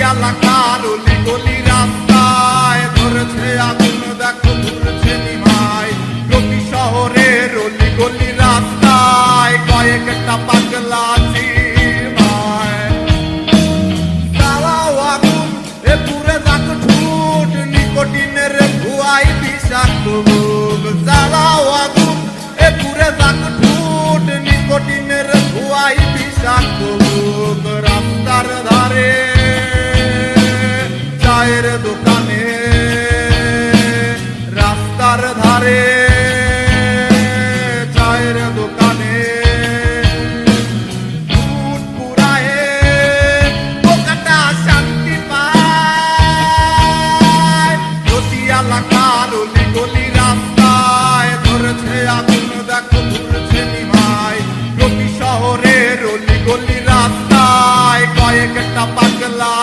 এলাকার অলি গলি রাস্তায় ধরেছে আগুন, দেখো ঘুরছে নিমায়। প্রতি শহরের অলি গলি রাস্তায় কয়েকটা পাগলা চিমায়। জ্বালাও আগুন, এ পুরে যাক ঠোঁট, নিকোটিনের ধোঁয়ায় বিষাক্ত মুখ। জ্বালাও আগুন, এ পুরে যাক ঠোঁট, নিকোটিনের ধোঁয়ায় বিষাক্ত মুখ। রাস্তার ধারে চায়ের দোকানে, রাস্তার ধারে চায়ের দোকানে দুধ পুরায়ে পোকাটা শান্তি পায়। প্রতি এলাকার অলি গলি রাস্তায় ধরেছে আগুন, দেখো ঘুরছে নিমায়। প্রতি শহরের অলি গলি রাস্তায় কয়েকটা পাগলা